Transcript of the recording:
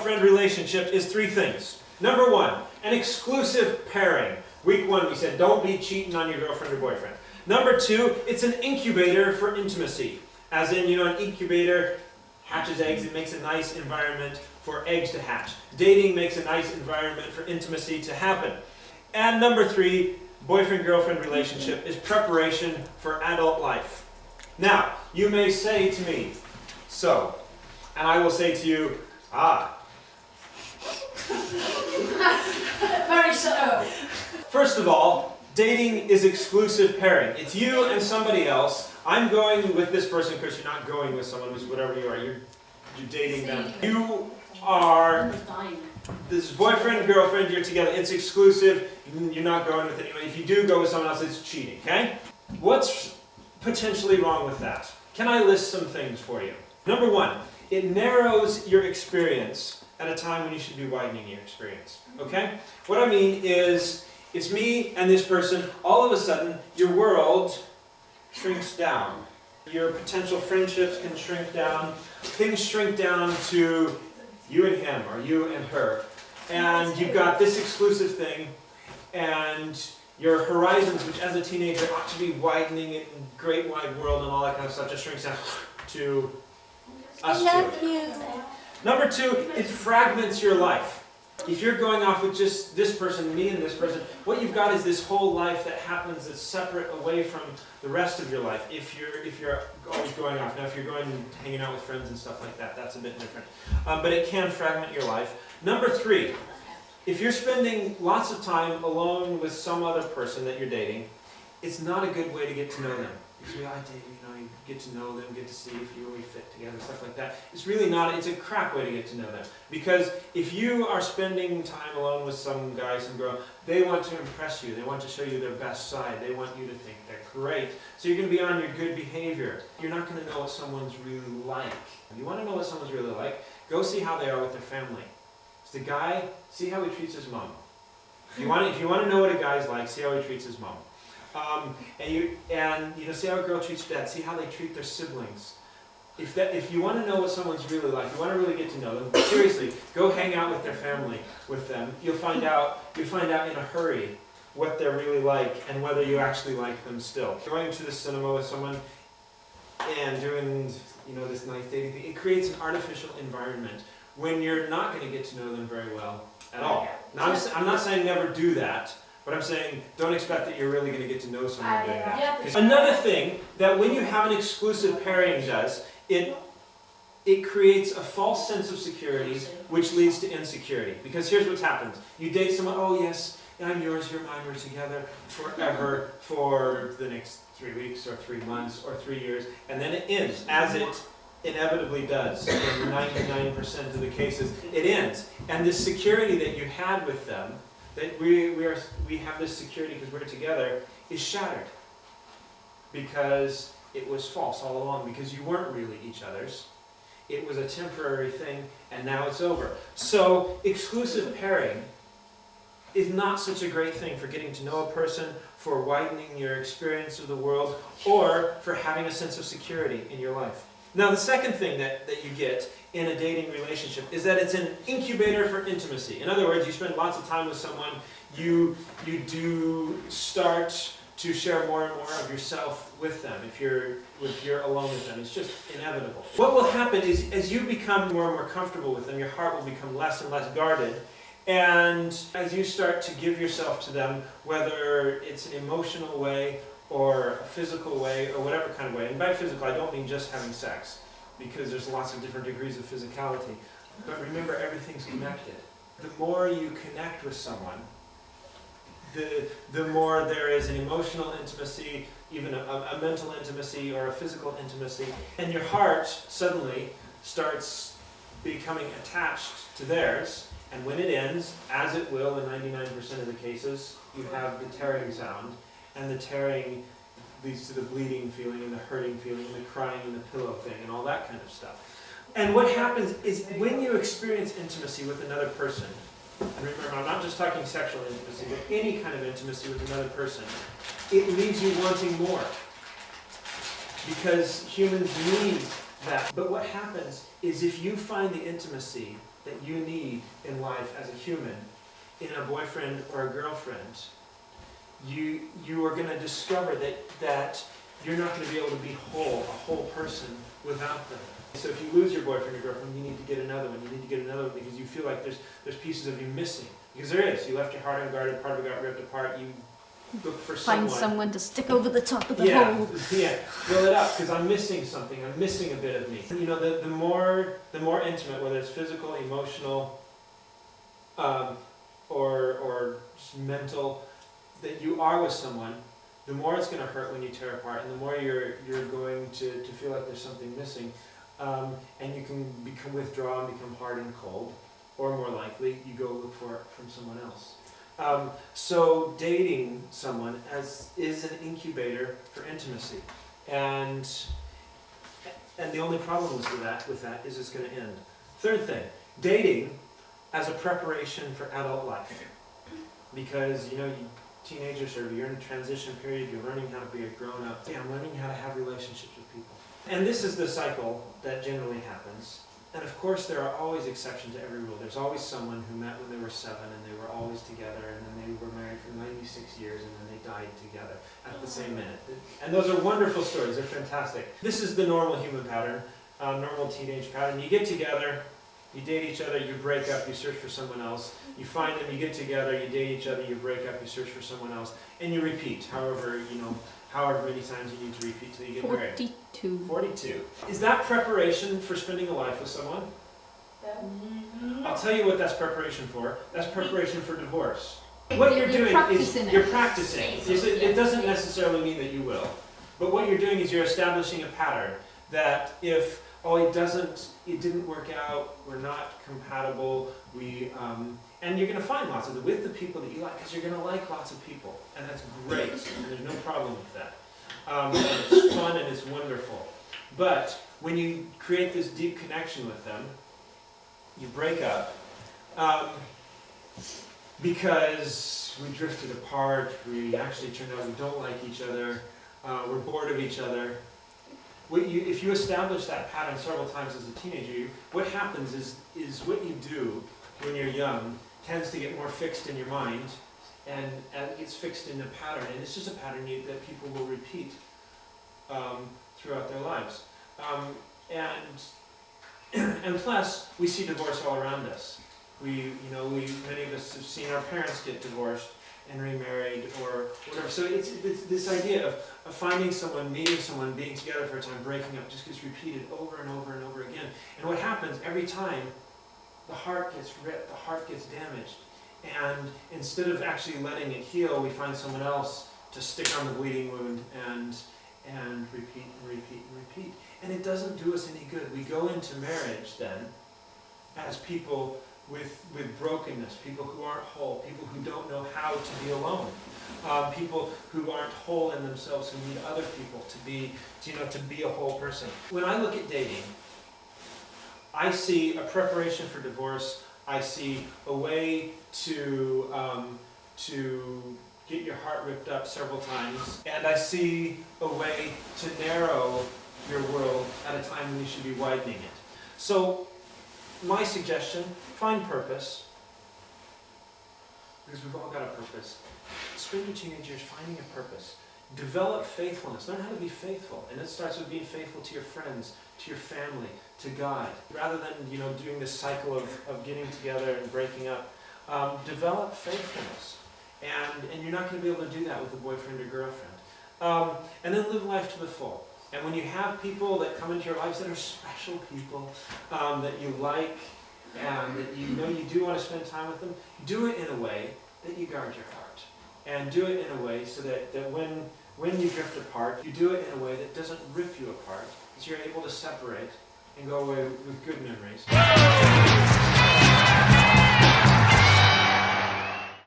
girlfriend relationship is three things. Number one, an exclusive pairing. Week one, we said don't be cheating on your girlfriend or boyfriend. Number two, it's an incubator for intimacy. As in, an incubator hatches eggs. It makes a nice environment for eggs to hatch. Dating makes a nice environment for intimacy to happen. And number three, boyfriend-girlfriend relationship is preparation for adult life. Now, you may say to me, so, and I will say to you, Very so. First of all, dating is exclusive pairing. It's you and somebody else. I'm going with this person because you're not going with someone who's whatever you are. You're dating them. You are, this is boyfriend, girlfriend, you're together. It's exclusive. You're not going with anyone. If you do go with someone else, it's cheating, okay? What's potentially wrong with that? Can I list some things for you? Number one, it narrows your experience at a time when you should be widening your experience, okay? What I mean is, it's me and this person. All of a sudden, your world shrinks down. Your potential friendships can shrink down. Things shrink down to you and him, or you and her. And you've got this exclusive thing, and your horizons, which as a teenager ought to be widening in great wide world and all that kind of stuff, just shrinks down to us two. I love you. Number two, it fragments your life. If you're going off with just this person, me and this person, what you've got is this whole life that happens that's separate away from the rest of your life. If you're always going off. Now, if you're going and hanging out with friends and stuff like that, that's a bit different. But it can fragment your life. Number three, if you're spending lots of time alone with some other person that you're dating, it's not a good way to get to know them. Because I date, you get to know them, get to see if you really fit together, stuff like that. It's really not, it's a crap way to get to know them. Because if you are spending time alone with some guy, some girl, they want to impress you. They want to show you their best side. They want you to think they're great. So you're going to be on your good behavior. You're not going to know what someone's really like. If you want to know what someone's really like, go see how they are with their family. If the guy, see how he treats his mom. If you want to know what a guy's like, see how he treats his mom. And see how a girl treats her dad. See how they treat their siblings. If you want to know what someone's really like, you want to really get to know them. Seriously, go hang out with their family with them. You'll find out in a hurry what they're really like and whether you actually like them still. Going to the cinema with someone and doing this nice dating thing, it creates an artificial environment when you're not going to get to know them very well at all. Now, I'm not saying never do that. But I'm saying, don't expect that you're really going to get to know someone doing that. Another thing that when you have an exclusive pairing does, it creates a false sense of security, which leads to insecurity. Because here's what happens. You date someone, oh yes, I'm yours, you're mine, we're together forever for the next 3 weeks or 3 months or 3 years, and then it ends, as it inevitably does. In 99% of the cases, it ends. And this security that you had with them, that we have this security because we're together, is shattered. Because it was false all along, because you weren't really each other's. It was a temporary thing, and now it's over. So, exclusive pairing is not such a great thing for getting to know a person, for widening your experience of the world, or for having a sense of security in your life. Now, the second thing that you get in a dating relationship is that it's an incubator for intimacy. In other words, you spend lots of time with someone, you do start to share more and more of yourself with them if you're alone with them. It's just inevitable. What will happen is as you become more and more comfortable with them, your heart will become less and less guarded. And as you start to give yourself to them, whether it's an emotional way or a physical way, or whatever kind of way. And by physical, I don't mean just having sex, because there's lots of different degrees of physicality. But remember, everything's connected. The more you connect with someone, the more there is an emotional intimacy, even a mental intimacy or a physical intimacy, and your heart suddenly starts becoming attached to theirs, and when it ends, as it will in 99% of the cases, you have the tearing sound. And the tearing leads to the bleeding feeling and the hurting feeling and the crying and the pillow thing and all that kind of stuff. And what happens is when you experience intimacy with another person, and remember, I'm not just talking sexual intimacy, but any kind of intimacy with another person, it leaves you wanting more. Because humans need that. But what happens is if you find the intimacy that you need in life as a human, in a boyfriend or a girlfriend, you are going to discover that you're not going to be able to be a whole person without them. So if you lose your boyfriend or girlfriend, you need to get another one. You need to get another one because you feel like there's pieces of you missing. Because there is. You left your heart unguarded, part of it got ripped apart. You look for someone. Find someone to stick over the top of the hole. Yeah, fill it up because I'm missing something. I'm missing a bit of me. You know, the more intimate, whether it's physical, emotional, or just mental, that you are with someone, the more it's going to hurt when you tear apart, and the more you're going to feel like there's something missing, and you can withdraw and become hard and cold, or more likely, you go look for it from someone else. So dating someone is an incubator for intimacy, and the only problem with that is it's going to end. Third thing, dating as a preparation for adult life, because teenagers, you're in a transition period, you're learning how to be a grown-up. Yeah, I'm learning how to have relationships with people. And this is the cycle that generally happens. And of course there are always exceptions to every rule. There's always someone who met when they were 7 and they were always together, and then they were married for 96 years and then they died together at the same minute. And those are wonderful stories, they're fantastic. This is the normal human pattern, normal teenage pattern. You get together, you date each other, you break up, you search for someone else. You find them, you get together, you date each other, you break up, you search for someone else, and you repeat, however many times you need to repeat till you get married. 42. Is that preparation for spending a life with someone? I'll tell you what that's preparation for. That's preparation for divorce. What you're doing is you're practicing. It doesn't necessarily mean that you will, but what you're doing is you're establishing a pattern that if it didn't work out, we're not compatible, and you're going to find lots of them with the people that you like, because you're going to like lots of people, and that's great, and there's no problem with that. And it's fun and it's wonderful. But when you create this deep connection with them, you break up, because we drifted apart, we actually turned out we don't like each other, we're bored of each other. If you establish that pattern several times as a teenager, what happens is what you do when you're young tends to get more fixed in your mind, and it gets fixed in a pattern, and it's just a pattern that people will repeat throughout their lives. And plus, we see divorce all around us. Many of us have seen our parents get divorced and remarried or whatever. So it's this idea of finding someone, meeting someone, being together for a time, breaking up, just gets repeated over and over and over again. And what happens every time, the heart gets ripped, the heart gets damaged. And instead of actually letting it heal, we find someone else to stick on the bleeding wound and repeat and repeat and repeat. And it doesn't do us any good. We go into marriage then as people with brokenness, people who aren't whole, people who don't know how to be alone, people who aren't whole in themselves, who need other people to be a whole person. When I look at dating, I see a preparation for divorce. I see a way to get your heart ripped up several times, and I see a way to narrow your world at a time when you should be widening it. So my suggestion, find purpose, because we've all got a purpose. Spend your teenage years finding a purpose. Develop faithfulness. Learn how to be faithful. And it starts with being faithful to your friends, to your family, to God. Rather than doing this cycle of getting together and breaking up, develop faithfulness. And you're not going to be able to do that with a boyfriend or girlfriend. And then live life to the full. And when you have people that come into your lives that are special people, that you like, and that you do want to spend time with them, do it in a way that you guard your heart. And do it in a way so that when you drift apart, you do it in a way that doesn't rip you apart, that you're able to separate and go away with good memories.